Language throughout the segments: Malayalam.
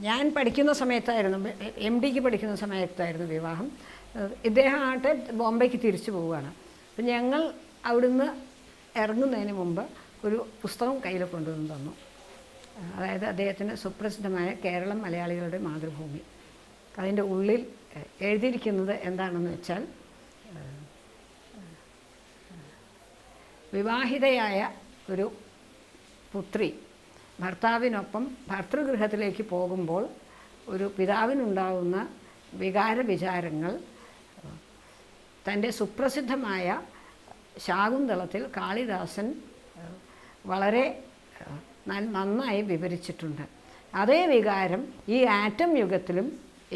ഞാൻ പഠിക്കുന്ന സമയത്തായിരുന്നു, MD പഠിക്കുന്ന സമയത്തായിരുന്നു വിവാഹം. ഇദ്ദേഹം ആട്ടെ ബോംബെക്ക് തിരിച്ചു പോവുകയാണ്. അപ്പം ഞങ്ങൾ അവിടുന്ന് ഇറങ്ങുന്നതിന് മുമ്പ് ഒരു പുസ്തകം കയ്യിൽ കൊണ്ടുവന്ന് തന്നു. അതായത് അദ്ദേഹത്തിന് സുപ്രസിദ്ധമായ കേരളം മലയാളികളുടെ മാതൃഭൂമി. അതിൻ്റെ ഉള്ളിൽ എഴുതിയിരിക്കുന്നത് എന്താണെന്ന് വെച്ചാൽ, വിവാഹിതയായ ഒരു പുത്രി ഭർത്താവിനൊപ്പം ഭർതൃഗൃഹത്തിലേക്ക് പോകുമ്പോൾ ഒരു പിതാവിനുണ്ടാകുന്ന വികാര വിചാരങ്ങൾ തൻ്റെ സുപ്രസിദ്ധമായ ശാകുന്തളത്തിൽ കാളിദാസൻ വളരെ നന്നായി വിവരിച്ചിട്ടുണ്ട്. അതേ വികാരം ഈ ആറ്റം യുഗത്തിലും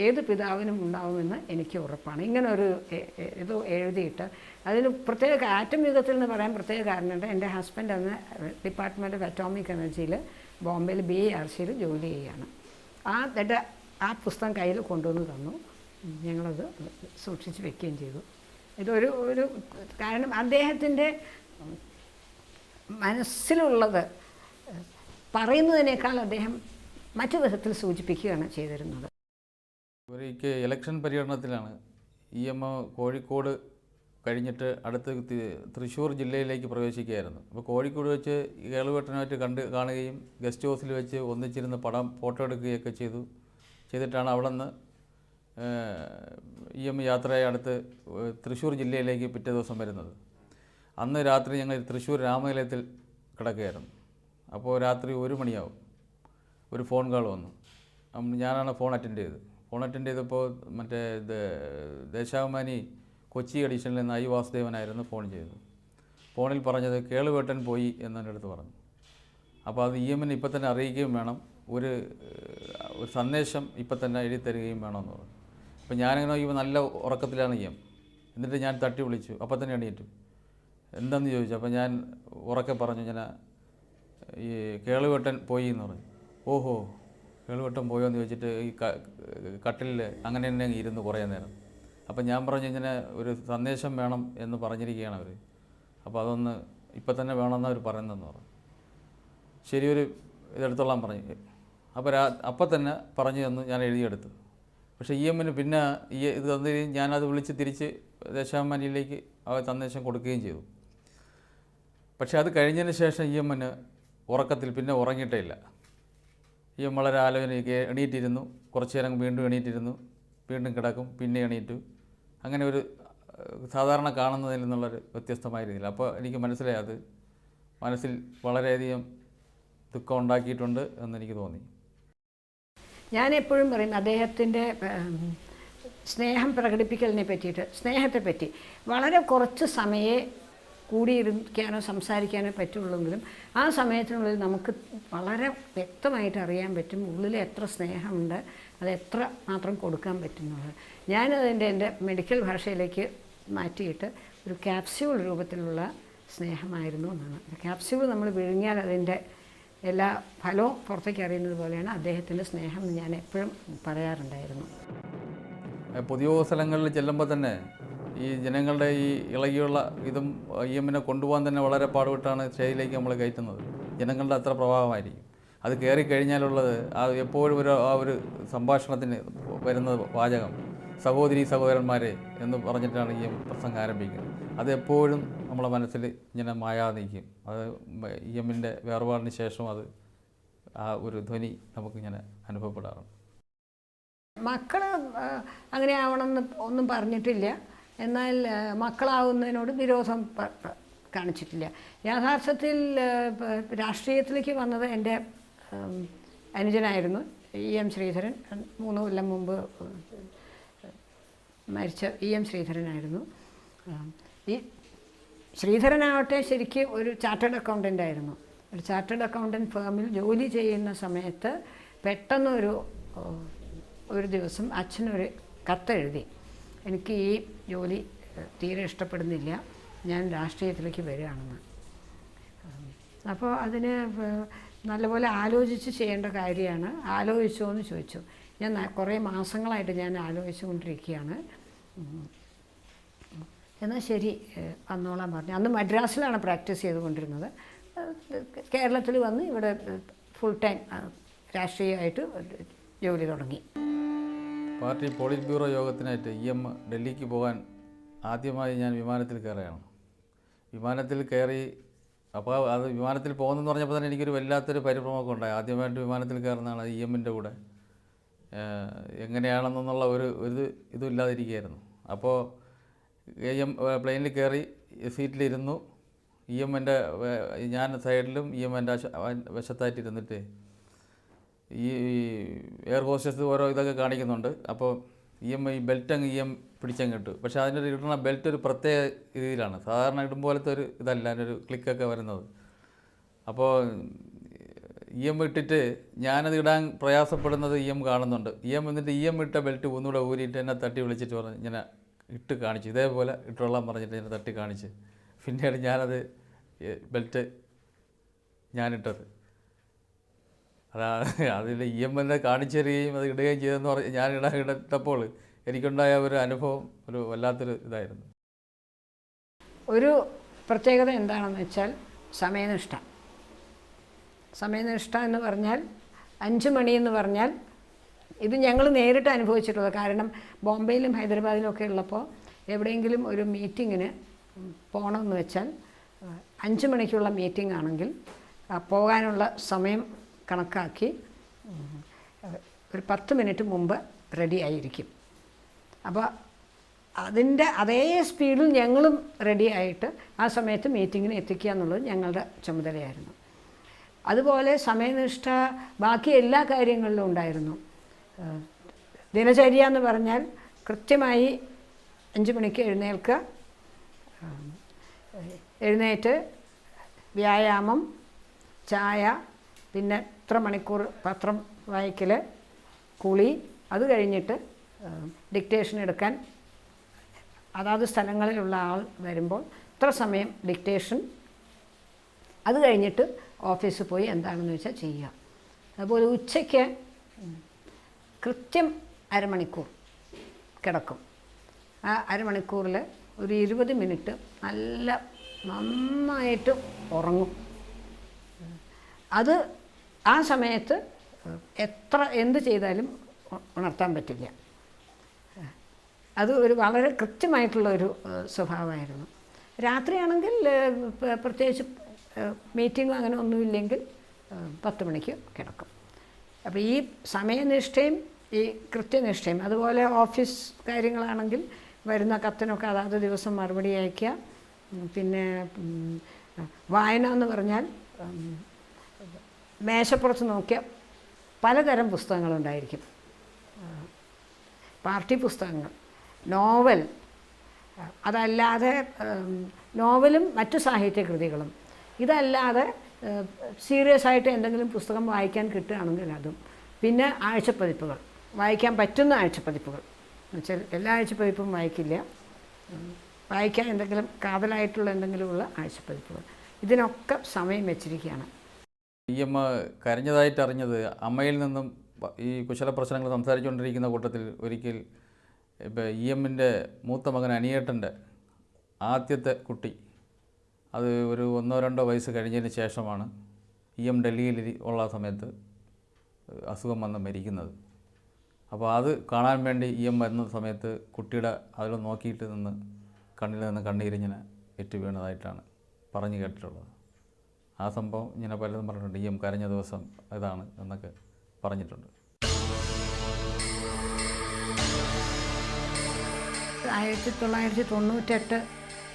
ഏത് പിതാവിനും ഉണ്ടാവുമെന്ന് എനിക്ക് ഉറപ്പാണ്. ഇങ്ങനൊരു ഇത് എഴുതിയിട്ട് അതിന് പ്രത്യേക ആറ്റം യുഗത്തിൽ എന്ന് പറയാൻ പ്രത്യേക കാരണമുണ്ട്. എൻ്റെ ഹസ്ബൻഡ് അന്ന് ഡിപ്പാർട്ട്മെൻറ്റ് ഓഫ് അറ്റോമിക് എനർജിയിൽ ബോംബെയിൽ BARCയിൽ ജോലി ചെയ്യുകയാണ്. ആ പുസ്തകം കയ്യിൽ കൊണ്ടുവന്ന് തന്നു. ഞങ്ങളത് സൂക്ഷിച്ച് വെക്കുകയും ചെയ്തു. ഇതൊരു കാരണം അദ്ദേഹത്തിൻ്റെ മനസ്സിലുള്ളത് പറയുന്നതിനേക്കാൾ അദ്ദേഹം മറ്റു വിധത്തിൽ സൂചിപ്പിക്കുകയാണ് ചെയ്തിരുന്നത്. ഒരിക്കൽ ഇലക്ഷൻ പര്യടനത്തിലാണ് കോഴിക്കോട് കഴിഞ്ഞിട്ട് അടുത്ത് തൃശ്ശൂർ ജില്ലയിലേക്ക് പ്രവേശിക്കുകയായിരുന്നു. അപ്പോൾ കോഴിക്കോട് വെച്ച് കേളുവേട്ടനുമായിട്ട് കാണുകയും ഗസ്റ്റ് ഹൗസിൽ വെച്ച് ഒന്നിച്ചിരുന്ന് ഫോട്ടോ എടുക്കുകയൊക്കെ ചെയ്തിട്ടാണ് അവിടെ നിന്ന് യാത്രയായി അടുത്ത് തൃശ്ശൂർ ജില്ലയിലേക്ക് പിറ്റേ ദിവസം വരുന്നത്. അന്ന് രാത്രി ഞങ്ങൾ തൃശ്ശൂർ രാമനിലയത്തിൽ കിടക്കുകയായിരുന്നു. അപ്പോൾ രാത്രി 1 മണിയാവും. ഒരു ഫോൺ കോൾ വന്നു. ഞാനാണ് ഫോൺ അറ്റൻഡ് ചെയ്തപ്പോൾ മറ്റേ ദേശാഭിമാനി കൊച്ചി എഡിഷനിൽ നിന്ന് I വാസുദേവനായിരുന്നു ഫോൺ ചെയ്തത്. ഫോണിൽ പറഞ്ഞത് കേളുവേട്ടൻ പോയി എന്നെ അടുത്ത് പറഞ്ഞു. അപ്പോൾ അത് EMന് ഇപ്പം തന്നെ അറിയിക്കുകയും വേണം, ഒരു സന്ദേശം ഇപ്പം തന്നെ എഴുതി തരികയും വേണമെന്ന് പറഞ്ഞു. അപ്പോൾ ഞാനിങ്ങനെ നല്ല ഉറക്കത്തിലാണ് എന്നിട്ട് ഞാൻ തട്ടി വിളിച്ചു. അപ്പം തന്നെ എണീറ്റു. എന്താണെന്ന് ചോദിച്ചു. അപ്പോൾ ഞാൻ ഉറക്കെ പറഞ്ഞു, ഞാൻ ഈ കേളുവേട്ടൻ പോയി എന്ന് പറഞ്ഞു. ഓഹോ, കേളുവേട്ടൻ പോയോ എന്ന് ചോദിച്ചിട്ട് ഈ കട്ടിലിൽ അങ്ങനെ തന്നെ ഇരുന്ന് കുറേ നേരം. അപ്പം ഞാൻ പറഞ്ഞു, ഇങ്ങനെ ഒരു സന്ദേശം വേണം എന്ന് പറഞ്ഞിരിക്കുകയാണ് അവർ. അപ്പോൾ അതൊന്ന് ഇപ്പം തന്നെ വേണമെന്ന് അവർ പറയുന്നതെന്ന് പറഞ്ഞു. ശരി, ഒരു ഇതെടുത്തോളാൻ പറഞ്ഞു. അപ്പം തന്നെ പറഞ്ഞു തന്നു. ഞാൻ എഴുതിയെടുത്തു. പക്ഷേ EMന് പിന്നെ ഇത് തന്നിരിക്കും. ഞാനത് വിളിച്ച് തിരിച്ച് ദേശാഭിമാനിയിലേക്ക് ആ സന്ദേശം കൊടുക്കുകയും ചെയ്തു. പക്ഷേ അത് കഴിഞ്ഞതിന് ശേഷം EMന് ഉറക്കത്തിൽ പിന്നെ ഉറങ്ങിയിട്ടേ ഇല്ല. EM വളരെ ആലോചനയ്ക്ക് എണീറ്റിരുന്നു. കുറച്ച് നേരം വീണ്ടും എണീറ്റിരുന്നു, വീണ്ടും കിടക്കും, പിന്നെ എണീറ്റു. അങ്ങനെ ഒരു സാധാരണ കാണുന്നതിൽ നിന്നുള്ളൊരു വ്യത്യസ്തമായ രീതിയിൽ. അപ്പോൾ എനിക്ക് മനസ്സിലായി അത് മനസ്സിൽ വളരെയധികം ദുഃഖം ഉണ്ടാക്കിയിട്ടുണ്ട് എന്നെനിക്ക് തോന്നി. ഞാൻ എപ്പോഴും പറയും, അദ്ദേഹത്തിൻ്റെ സ്നേഹം പ്രകടിപ്പിക്കലിനെ പറ്റിയിട്ട്, സ്നേഹത്തെപ്പറ്റി വളരെ കുറച്ച് സമയമേ കൂടിയിരിക്കാനോ സംസാരിക്കാനോ പറ്റുള്ളെങ്കിലും ആ സമയത്തിനുള്ളിൽ നമുക്ക് വളരെ വ്യക്തമായിട്ട് അറിയാൻ പറ്റും ഉള്ളിൽ എത്ര സ്നേഹമുണ്ട്, അത് എത്ര മാത്രം കൊടുക്കാൻ പറ്റുന്നുള്ളത്. ഞാനതിൻ്റെ എൻ്റെ മെഡിക്കൽ ഭാഷയിലേക്ക് മാറ്റിയിട്ട് ഒരു ക്യാപ്സ്യൂൾ രൂപത്തിലുള്ള സ്നേഹമായിരുന്നു എന്നാണ്. ക്യാപ്സ്യൂൾ നമ്മൾ വിഴുങ്ങിയാൽ അതിൻ്റെ എല്ലാ ഫലവും പുറത്തേക്ക് അറിയുന്നത് പോലെയാണ് അദ്ദേഹത്തിൻ്റെ സ്നേഹം എന്ന് ഞാൻ എപ്പോഴും പറയാറുണ്ടായിരുന്നു. പൊതുസ്ഥലങ്ങളിൽ ചെല്ലുമ്പോൾ തന്നെ ഈ ജനങ്ങളുടെ ഈ ഇളകിയുള്ള ഇതും EMനെ കൊണ്ടുപോകാൻ തന്നെ വളരെ പാടുപെട്ടാണ് സ്റ്റേജിലേക്ക് നമ്മൾ കയറ്റുന്നത്. ജനങ്ങളുടെ അത്ര പ്രഭാവമായിരിക്കും. അത് കയറിക്കഴിഞ്ഞാലുള്ളത് എപ്പോഴും ഒരു സംഭാഷണത്തിന് വരുന്ന വാചകം സഹോദരന്മാരെ എന്ന് പറഞ്ഞിട്ടാണ് EM പ്രസംഗം ആരംഭിക്കുന്നത്. അതെപ്പോഴും നമ്മളെ മനസ്സിൽ ഇങ്ങനെ മായാതെ നിൽക്കും. അത് EMൻ്റെ വേർപാടിന് ശേഷം അത് ആ ഒരു ധ്വനി നമുക്കിങ്ങനെ അനുഭവപ്പെടാറുണ്ട്. മക്കൾ അങ്ങനെ ആവണമെന്ന് ഒന്നും പറഞ്ഞിട്ടില്ല. എന്നാൽ മക്കളാവുന്നതിനോട് വിരോധം കാണിച്ചിട്ടില്ല. യാഥാർത്ഥത്തിൽ രാഷ്ട്രീയത്തിലേക്ക് വന്നത് എൻ്റെ അനുജനായിരുന്നു, EM ശ്രീധരൻ. 3 കൊല്ലം മുമ്പ് മരിച്ച EM ശ്രീധരനായിരുന്നു. ഈ ശ്രീധരനാവട്ടെ ശരിക്കും ഒരു ചാർട്ടേഡ് അക്കൗണ്ടൻ്റ് ആയിരുന്നു. ഒരു ചാർട്ടേഡ് അക്കൗണ്ടൻറ്റ് ഫേമിൽ ജോലി ചെയ്യുന്ന സമയത്ത് പെട്ടെന്നൊരു ദിവസം അച്ഛനൊരു കത്തെഴുതി, എനിക്ക് ഈ ജോലി തീരെ ഇഷ്ടപ്പെടുന്നില്ല, ഞാൻ രാഷ്ട്രീയത്തിലേക്ക് വരികയാണെന്ന്. അപ്പോൾ അതിന് നല്ലപോലെ ആലോചിച്ച് ചെയ്യേണ്ട കാര്യമാണ്. ആലോചിച്ചോ എന്ന് ചോദിച്ചു. ഞാൻ കുറേ മാസങ്ങളായിട്ട് ഞാൻ ആലോചിച്ചു കൊണ്ടിരിക്കുകയാണ്. എന്നാൽ ശരി വന്നോളാൻ പറഞ്ഞു. അന്ന് മദ്രാസിലാണ് പ്രാക്ടീസ് ചെയ്തുകൊണ്ടിരുന്നത്. കേരളത്തിൽ വന്ന് ഇവിടെ ഫുൾ ടൈം രാഷ്ട്രീയമായിട്ട് ജോലി തുടങ്ങി. പാർട്ടി പോളിറ്റ് ബ്യൂറോ യോഗത്തിനായിട്ട് ഡൽഹിക്ക് പോകാൻ ആദ്യമായി ഞാൻ വിമാനത്തിൽ കയറുകയാണ്. വിമാനത്തിൽ കയറി അപ്പോൾ അത് വിമാനത്തിൽ പോകുന്നതെന്ന് പറഞ്ഞപ്പോൾ തന്നെ എനിക്കൊരു വല്ലാത്തൊരു പരിഭ്രമമൊക്കെ ഉണ്ടായി. ആദ്യമായിട്ട് വിമാനത്തിൽ കയറുന്നതാണ് ഇഎമ്മിൻ്റെ കൂടെ. എങ്ങനെയാണെന്നുള്ള ഒരു ഇതും ഇല്ലാതിരിക്കുകയായിരുന്നു. അപ്പോൾ പ്ലെയിനിൽ കയറി സീറ്റിലിരുന്നു. എൻ്റെ ഞാൻ സൈഡിലും എൻ്റെ വശത്തായിട്ടിരുന്നിട്ട് ഈ എയർ ഹോസ്റ്റസ് ഓരോ ഇതൊക്കെ കാണിക്കുന്നുണ്ട്. അപ്പോൾ ഈ ബെൽറ്റ് അങ്ങ് പിടിച്ചങ്ങ് ഇട്ടു. പക്ഷേ അതിനൊരു ഇടുന്ന ബെൽറ്റ് ഒരു പ്രത്യേക രീതിയിലാണ്. സാധാരണ ഇടും പോലത്തെ ഒരു ഇതല്ല, അതിനൊരു ക്ലിക്കൊക്കെ വരുന്നത്. അപ്പോൾ ഇട്ടിട്ട് ഞാനത് ഇടാൻ പ്രയാസപ്പെടുന്നത് കാണുന്നുണ്ട്. എന്നിട്ട് ഇട്ട ബെൽറ്റ് ഒന്നുകൂടെ ഊരിയിട്ട് എന്നെ തട്ടി വിളിച്ചിട്ട് പറഞ്ഞ് ഇങ്ങനെ ഇട്ട് കാണിച്ചു. ഇതേപോലെ ഇട്ടോളാൻ പറഞ്ഞിട്ട് എന്നെ തട്ടി കാണിച്ച് പിന്നീട് ഞാനത് ബെൽറ്റ് ഞാനിട്ടത്. അതിൽ എന്നെ കാണിച്ചു തരികയും അത് ഇടുകയും ചെയ്തെന്ന് പറഞ്ഞ് ഞാൻ ഇട്ടപ്പോൾ എനിക്കുണ്ടായ ഒരു അനുഭവം ഒരു വല്ലാത്തൊരു ഇതായിരുന്നു. ഒരു പ്രത്യേകത എന്താണെന്ന് വെച്ചാൽ സമയനിഷ്ഠ എന്ന് പറഞ്ഞാൽ 5 മണി എന്ന് പറഞ്ഞാൽ ഇത് ഞങ്ങൾ നേരിട്ട് അനുഭവിച്ചിട്ടുള്ളത്. കാരണം ബോംബെയിലും ഹൈദരാബാദിലും ഒക്കെ ഉള്ളപ്പോൾ എവിടെയെങ്കിലും ഒരു മീറ്റിങ്ങിന് പോകണമെന്ന് വെച്ചാൽ 5 മണിക്കുള്ള മീറ്റിംഗ് ആണെങ്കിൽ പോകാനുള്ള സമയം കണക്കാക്കി ഒരു 10 മിനിറ്റ് മുമ്പ് റെഡി ആയിരിക്കും. അപ്പോൾ അതിൻ്റെ അതേ സ്പീഡിൽ ഞങ്ങളും റെഡി ആയിട്ട് ആ സമയത്ത് മീറ്റിങ്ങിന് എത്തിക്കുക എന്നുള്ളത് ഞങ്ങളുടെ ചുമതലയായിരുന്നു. അതുപോലെ സമയനിഷ്ഠ ബാക്കി എല്ലാ കാര്യങ്ങളിലും ഉണ്ടായിരുന്നു. ദിനചര്യ എന്ന് പറഞ്ഞാൽ കൃത്യമായി 5 മണിക്ക് എഴുന്നേൽക്കുക, എഴുന്നേറ്റ് വ്യായാമം, ചായ, പിന്നെ ഇത്ര മണിക്കൂർ പത്രം വായിക്കൽ, കുളി, അത് കഴിഞ്ഞിട്ട് ഡിക്റ്റേഷൻ എടുക്കാൻ അതാത് സ്ഥലങ്ങളിലുള്ള ആൾ വരുമ്പോൾ ഇത്ര സമയം ഡിക്റ്റേഷൻ, അത് കഴിഞ്ഞിട്ട് ഓഫീസിൽ പോയി എന്താണെന്ന് വെച്ചാൽ ചെയ്യുക. അതുപോലെ ഉച്ചയ്ക്ക് കൃത്യം അരമണിക്കൂർ കിടക്കും. ആ അരമണിക്കൂറിൽ ഒരു 20 മിനിറ്റ് നന്നായിട്ട് ഉറങ്ങും. അത് ആ സമയത്ത് എന്ത് ചെയ്താലും ഉണർത്താൻ പറ്റില്ല. അത് ഒരു വളരെ കൃത്യമായിട്ടുള്ളൊരു സ്വഭാവമായിരുന്നു. രാത്രിയാണെങ്കിൽ പ്രത്യേകിച്ച് മീറ്റിങ്ങോ അങ്ങനെ ഒന്നുമില്ലെങ്കിൽ 10 മണിക്ക് കിടക്കും. അപ്പോൾ ഈ സമയനിഷ്ഠയും ഈ കൃത്യനിഷ്ഠയും, അതുപോലെ ഓഫീസ് കാര്യങ്ങളാണെങ്കിൽ വരുന്ന കത്തിനൊക്കെ അതാത് ദിവസം മറുപടി അയയ്ക്കുക. പിന്നെ വായന എന്ന് പറഞ്ഞാൽ മേശപ്പുറത്ത് നോക്കിയ പലതരം പുസ്തകങ്ങളുണ്ടായിരിക്കും. പാർട്ടി പുസ്തകങ്ങൾ, നോവൽ, അതല്ലാതെ നോവലും മറ്റു സാഹിത്യകൃതികളും, ഇതല്ലാതെ സീരിയസ് ആയിട്ട് എന്തെങ്കിലും പുസ്തകം വായിക്കാൻ കിട്ടുകയാണെങ്കിൽ അതും, പിന്നെ ആഴ്ചപ്പതിപ്പുകൾ, വായിക്കാൻ പറ്റുന്ന ആഴ്ചപ്പതിപ്പുകൾ എന്നുവെച്ചാൽ എല്ലാ ആഴ്ചപ്പതിപ്പും വായിക്കില്ല, വായിക്കാൻ എന്തെങ്കിലും കാതലായിട്ടുള്ള എന്തെങ്കിലുമുള്ള ആഴ്ചപ്പതിപ്പുകൾ, ഇതിനൊക്കെ സമയം വെച്ചിരിക്കുകയാണ്. കരഞ്ഞതായിട്ട് അറിഞ്ഞത് അമ്മയിൽ നിന്നും ഈ കുശല പ്രശ്നങ്ങൾ സംസാരിച്ചുകൊണ്ടിരിക്കുന്ന കൂട്ടത്തിൽ ഒരിക്കൽ ഇപ്പം മൂത്ത മകൻ അനിയേട്ടൻ്റെ ആദ്യത്തെ കുട്ടി, അത് ഒരു 1-2 വയസ്സ് കഴിഞ്ഞതിന് ശേഷമാണ് ഡൽഹിയിൽ ഉള്ള സമയത്ത് അസുഖം വന്ന് മരിക്കുന്നത്. അപ്പോൾ അത് കാണാൻ വേണ്ടി വരുന്ന സമയത്ത് കുട്ടിയുടെ അതിൽ നോക്കിയിട്ട് കണ്ണിൽ നിന്ന് കണ്ണീരിങ്ങനെ ഏറ്റ് വീണതായിട്ടാണ് പറഞ്ഞു കേട്ടിട്ടുള്ളത്. ആ സംഭവം ഇങ്ങനെ പലതും പറഞ്ഞിട്ടുണ്ട്. കരഞ്ഞ ദിവസം ഇതാണ് എന്നൊക്കെ പറഞ്ഞിട്ടുണ്ട്. 1998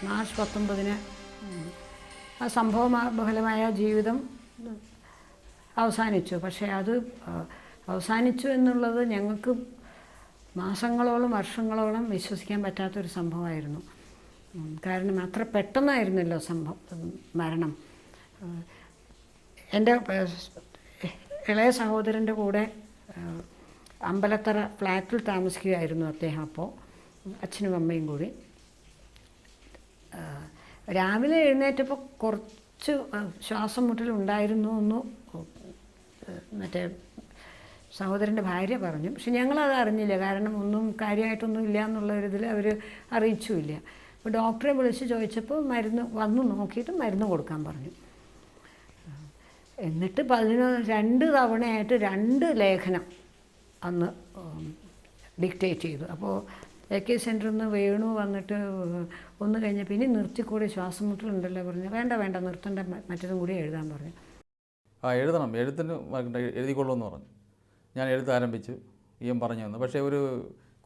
മാർച്ച് 19 ആ സംഭവബഹുലമായ ജീവിതം അവസാനിച്ചു. പക്ഷേ അത് അവസാനിച്ചു എന്നുള്ളത് ഞങ്ങൾക്ക് മാസങ്ങളോളം വർഷങ്ങളോളം വിശ്വസിക്കാൻ പറ്റാത്തൊരു സംഭവമായിരുന്നു. കാരണം അത്ര പെട്ടെന്നായിരുന്നല്ലോ മരണം. എൻ്റെ ഇളയ സഹോദരൻ്റെ കൂടെ അമ്പലത്തറ ഫ്ലാറ്റിൽ താമസിക്കുകയായിരുന്നു അദ്ദേഹം. അപ്പോൾ അച്ഛനും അമ്മയും കൂടി രാവിലെ എഴുന്നേറ്റപ്പോൾ കുറച്ച് ശ്വാസം മുട്ടലുണ്ടായിരുന്നു എന്ന് മറ്റേ സഹോദരൻ്റെ ഭാര്യ പറഞ്ഞു. പക്ഷെ ഞങ്ങളത് അറിഞ്ഞില്ല, കാരണം ഒന്നും കാര്യമായിട്ടൊന്നും ഇല്ല എന്നുള്ളൊരിതിൽ അവർ അറിയിച്ചുമില്ല. അപ്പോൾ ഡോക്ടറെ വിളിച്ച് ചോദിച്ചപ്പോൾ വന്ന് നോക്കിയിട്ട് മരുന്ന് കൊടുക്കാൻ പറഞ്ഞു. എന്നിട്ട് 2 തവണയായിട്ട് 2 ലേഖനം അന്ന് ഡിക്റ്റേറ്റ് ചെയ്തു. അപ്പോൾ AK സെൻറ്ററിൽ നിന്ന് വേണു വന്നിട്ട് ഒന്ന് കഴിഞ്ഞ് പിന്നെ നിർത്തിക്കൂടി, ശ്വാസം മുട്ടലുണ്ടല്ലോ പറഞ്ഞു. വേണ്ട വേണ്ട നിർത്തണ്ട, മറ്റതും കൂടി എഴുതാൻ പറഞ്ഞു. എഴുതണം, എഴുത്തിന് എഴുതിക്കൊള്ളുമെന്ന് പറഞ്ഞു. ഞാൻ എഴുത്ത് ആരംഭിച്ചു, പറഞ്ഞു തന്നു. പക്ഷേ ഒരു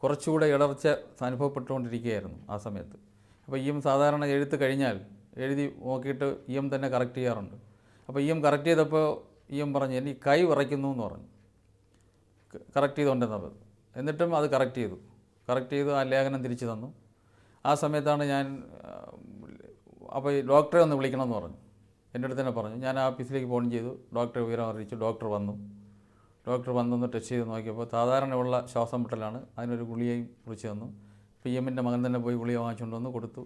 കുറച്ചുകൂടെ ഇടർച്ച അനുഭവപ്പെട്ടുകൊണ്ടിരിക്കുകയായിരുന്നു ആ സമയത്ത്. അപ്പോൾ സാധാരണ എഴുത്ത് കഴിഞ്ഞാൽ എഴുതി നോക്കിയിട്ട് തന്നെ കറക്റ്റ് ചെയ്യാറുണ്ട്. അപ്പോൾ കറക്റ്റ് ചെയ്തപ്പോൾ പറഞ്ഞു എനിക്ക് കൈ വിറയ്ക്കുന്നു എന്ന് പറഞ്ഞു. കറക്റ്റ് ചെയ്തുകൊണ്ടിരുന്നത്. എന്നിട്ടും അത് കറക്റ്റ് ചെയ്തു ആ ലേഖനം തിരിച്ചു തന്നു. ആ സമയത്താണ് ഞാൻ അപ്പോൾ ഡോക്ടറെ ഒന്ന് വിളിക്കണമെന്ന് പറഞ്ഞു. എൻ്റെ അടുത്ത് തന്നെ പറഞ്ഞു. ഞാൻ ഓഫീസിലേക്ക് ഫോൺ ചെയ്തു, ഡോക്ടറെ വിവരം അറിയിച്ചു. ഡോക്ടർ വന്നൊന്ന് ടെസ്റ്റ് ചെയ്ത് നോക്കിയപ്പോൾ സാധാരണയുള്ള ശ്വാസം മുട്ടലാണ്. അതിനൊരു ഗുളികയും കുറിച്ച് തന്നു. PMൻ്റെ മകൻ തന്നെ പോയി ഗുളിക വാങ്ങിച്ചുകൊണ്ട് വന്ന് കൊടുത്തു.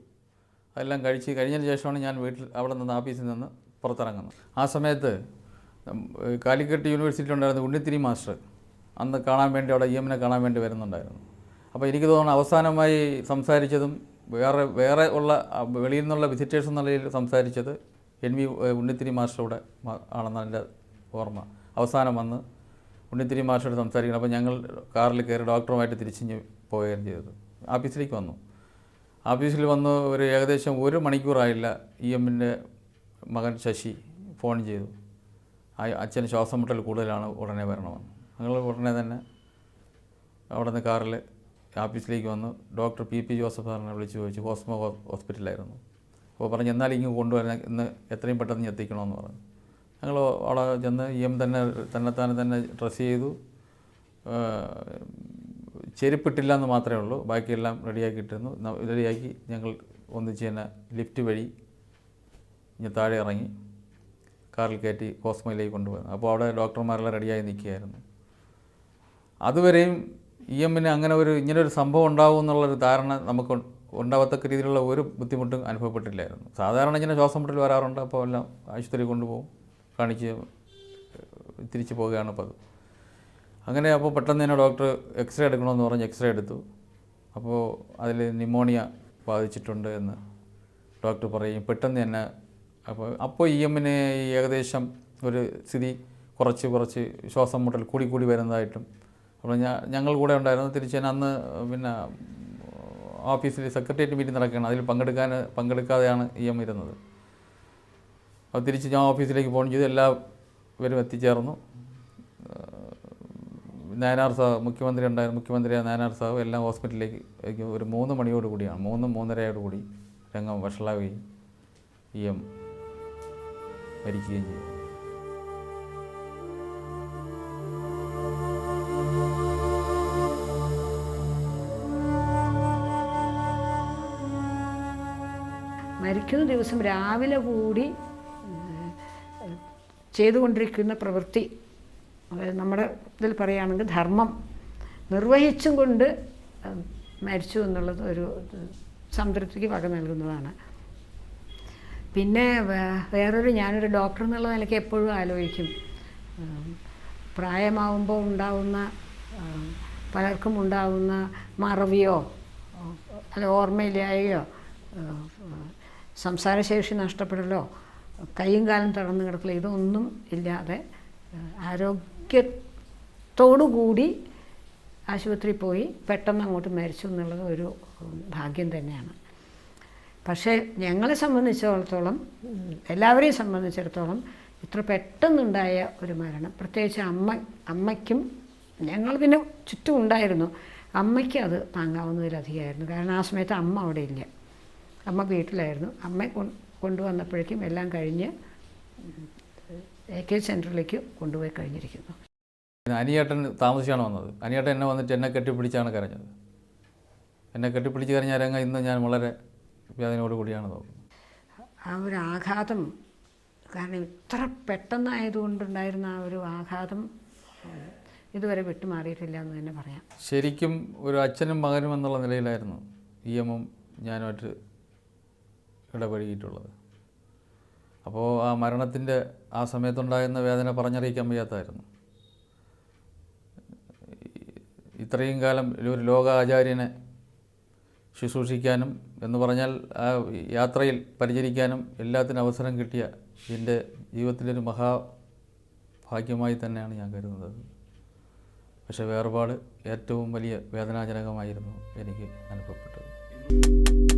അതെല്ലാം കഴിഞ്ഞതിന് ശേഷമാണ് ഞാൻ അവിടെ നിന്ന് ഓഫീസിൽ നിന്ന് പുറത്തിറങ്ങുന്നത്. ആ സമയത്ത് കാലിക്കറ്റ് യൂണിവേഴ്സിറ്റി ഉണ്ടായിരുന്ന ഉണ്ണിത്തിരി മാസ്റ്റർ അന്ന് കാണാൻ വേണ്ടി അവിടെ EMനെ കാണാൻ വേണ്ടി വരുന്നുണ്ടായിരുന്നു. അപ്പോൾ എനിക്ക് തോന്നുന്നു അവസാനമായി സംസാരിച്ചതും വേറെ ഉള്ള വെളിയിൽ നിന്നുള്ള വിസിറ്റേഴ്സ് എന്നുള്ളതിൽ സംസാരിച്ചത് NV ഉണ്ണിത്തിരി മാസ്റ്ററുടെ ആണെന്നാണ് എൻ്റെ ഓർമ്മ. അവസാനം വന്ന് ഉണ്ണിത്തിരി മാസ്റ്ററോട് സംസാരിക്കണം. അപ്പോൾ ഞങ്ങൾ കാറിൽ കയറി ഡോക്ടറുമായിട്ട് തിരിച്ച് പോവുകയും ചെയ്തത്. ഓഫീസിലേക്ക് വന്നു. ഓഫീസിൽ വന്ന് ഒരു ഏകദേശം 1 മണിക്കൂറായില്ല, EMൻ്റെ മകൻ ശശി ഫോൺ ചെയ്തു. അച്ഛന് ശ്വാസം മുട്ടൽ കൂടുതലാണ്, ഉടനെ വരണമെന്ന്. ഞങ്ങൾ ഉടനെ തന്നെ അവിടെ നിന്ന് കാറിൽ ഓഫീസിലേക്ക് വന്നു. ഡോക്ടർ PP ജോസഫ് സാറിനെ വിളിച്ച് ചോദിച്ചു. കോസ്മോ ഹോസ്പിറ്റലായിരുന്നു. അപ്പോൾ പറഞ്ഞു എന്നാൽ കൊണ്ടുവരാൻ ഇന്ന് എത്രയും പെട്ടെന്ന് എത്തിക്കണമെന്ന് പറഞ്ഞു. ഞങ്ങൾ അവിടെ ചെന്ന് തന്നെ ഡ്രസ്സ് ചെയ്തു. ചെരുപ്പിട്ടില്ല എന്ന് മാത്രമേ ഉള്ളൂ, ബാക്കിയെല്ലാം റെഡിയാക്കി ഞങ്ങൾ ഒന്നിച്ച് തന്നെ ലിഫ്റ്റ് വഴി താഴെ ഇറങ്ങി കാറിൽ കയറ്റി കോസ്മോയിലേക്ക് കൊണ്ടുപോയി. അപ്പോൾ അവിടെ ഡോക്ടർമാരെല്ലാം റെഡിയായി നിൽക്കുകയായിരുന്നു. അതുവരെയും EMന് അങ്ങനെ ഇങ്ങനൊരു സംഭവം ഉണ്ടാവും എന്നുള്ളൊരു ധാരണ നമുക്ക് ഉണ്ടാവത്തക്ക രീതിയിലുള്ള ഒരു ബുദ്ധിമുട്ടും അനുഭവപ്പെട്ടില്ലായിരുന്നു. സാധാരണ ഇങ്ങനെ ശ്വാസം മുട്ടൽ വരാറുണ്ട്. അപ്പോൾ എല്ലാം ആശുപത്രി കൊണ്ടുപോകും, കാണിച്ച് തിരിച്ചു പോവുകയാണ് അപ്പോൾ അത്. അങ്ങനെ അപ്പോൾ പെട്ടെന്ന് തന്നെ ഡോക്ടർ എക്സ്റേ എടുക്കണമെന്ന് പറഞ്ഞ് എക്സ്റേ എടുത്തു. അപ്പോൾ അതിൽ ന്യൂമോണിയ ബാധിച്ചിട്ടുണ്ട് എന്ന് ഡോക്ടർ പറയും. പെട്ടെന്ന് തന്നെ അപ്പോൾ EMന് ഏകദേശം ഒരു സ്ഥിതി കുറച്ച് ശ്വാസം മുട്ടൽ കൂടി വരുന്നതായിട്ടും. അപ്പോൾ ഞങ്ങൾ കൂടെ ഉണ്ടായിരുന്നു. തിരിച്ച് ഞാൻ അന്ന് പിന്നെ ഓഫീസിൽ സെക്രട്ടേറിയറ്റ് മീറ്റിംഗ് നടക്കുകയാണ്. അതിൽ പങ്കെടുക്കാതെയാണ് EM ഇരുന്നത്. അപ്പോൾ തിരിച്ച് ഞാൻ ഓഫീസിലേക്ക് ഫോൺ ചെയ്തു. എല്ലാവരും എത്തിച്ചേർന്നു. നായനാർ സാഹ് മുഖ്യമന്ത്രിയായ നായനാർ സാഹ് എല്ലാം ഹോസ്പിറ്റലിലേക്ക് ഒരു 3 മണിയോട് കൂടിയാണ് 3-3:30 കൂടി രംഗം വഷളാവുകയും EM മരിക്കുകയും ചെയ്തു. മരിക്കുന്ന ദിവസം രാവിലെ കൂടി ചെയ്തുകൊണ്ടിരിക്കുന്ന പ്രവൃത്തി, അതായത് നമ്മുടെ ഇതിൽ പറയുകയാണെങ്കിൽ ധർമ്മം നിർവഹിച്ചും കൊണ്ട് മരിച്ചു എന്നുള്ളത് ഒരു സംതൃപ്തിക്ക് വക നൽകുന്നതാണ്. പിന്നെ ഞാനൊരു ഡോക്ടർ എന്നുള്ള നിലയ്ക്ക് എപ്പോഴും ആലോചിക്കും, പ്രായമാവുമ്പോൾ ഉണ്ടാവുന്ന പലർക്കും ഉണ്ടാവുന്ന മറവിയോ അല്ല ഓർമ്മയില്ലായോ സംസാരശേഷി നഷ്ടപ്പെടലോ കൈയും കാലും തളർന്നു കിടക്കലോ ഇതൊന്നും ഇല്ലാതെ ആരോഗ്യത്തോടുകൂടി ആശുപത്രിയിൽ പോയി പെട്ടെന്ന് അങ്ങോട്ട് മരിച്ചു എന്നുള്ളത് ഒരു ഭാഗ്യം തന്നെയാണ്. പക്ഷേ ഞങ്ങളെ സംബന്ധിച്ചിടത്തോളം, എല്ലാവരെയും സംബന്ധിച്ചിടത്തോളം ഇത്ര പെട്ടെന്നുണ്ടായ ഒരു മരണം, പ്രത്യേകിച്ച് അമ്മയ്ക്കും, ഞങ്ങൾ പിന്നെ ചുറ്റും ഉണ്ടായിരുന്നു, അമ്മയ്ക്ക് അത് താങ്ങാവുന്നതിലധികമായിരുന്നു. കാരണം ആ സമയത്ത് അമ്മ അവിടെ ഇല്ല, അമ്മ വീട്ടിലായിരുന്നു. അമ്മയെ കൊണ്ടുവന്നപ്പോഴേക്കും എല്ലാം കഴിഞ്ഞ് AK സെൻറ്ററിലേക്ക് കൊണ്ടുപോയി കഴിഞ്ഞിരിക്കുന്നു. അനിയേട്ടൻ താമസിച്ചാണ് വന്നത്. അനിയേട്ടൻ എന്നെ വന്നിട്ട് എന്നെ കെട്ടിപ്പിടിച്ചാണ് കരഞ്ഞത്. എന്നെ കെട്ടിപ്പിടിച്ച് കരഞ്ഞ രംഗം ഇന്ന് ഞാൻ വളരെ വേദനയോടുകൂടിയാണ് നോക്കുന്നത്. ആ ഒരു ആഘാതം, കാരണം ഇത്ര പെട്ടെന്നായതുകൊണ്ടുണ്ടായിരുന്ന ആ ഒരു ആഘാതം ഇതുവരെ വിട്ടുമാറിയിട്ടില്ല എന്ന് തന്നെ പറയാം. ശരിക്കും ഒരു അച്ഛനും മകനും എന്നുള്ള നിലയിലായിരുന്നു EMും ഞാനുമായിട്ട് ഇടപഴകിയിട്ടുള്ളത്. അപ്പോൾ ആ മരണത്തിൻ്റെ ആ സമയത്തുണ്ടായിരുന്ന വേദന പറഞ്ഞറിയിക്കാൻ വയ്യാത്തതായിരുന്നു. ഇത്രയും കാലം ഒരു ലോകാചാര്യനെ ശുശ്രൂഷിക്കാനും എന്ന് പറഞ്ഞാൽ ആ യാത്രയിൽ പരിചരിക്കാനും എല്ലാത്തിനും അവസരം കിട്ടിയ എൻ്റെ ജീവിതത്തിലൊരു മഹാഭാഗ്യമായി തന്നെയാണ് ഞാൻ കരുതുന്നത്. പക്ഷേ വേർപാട് ഏറ്റവും വലിയ വേദനാജനകമായിരുന്നു എനിക്ക് അനുഭവപ്പെട്ടത്.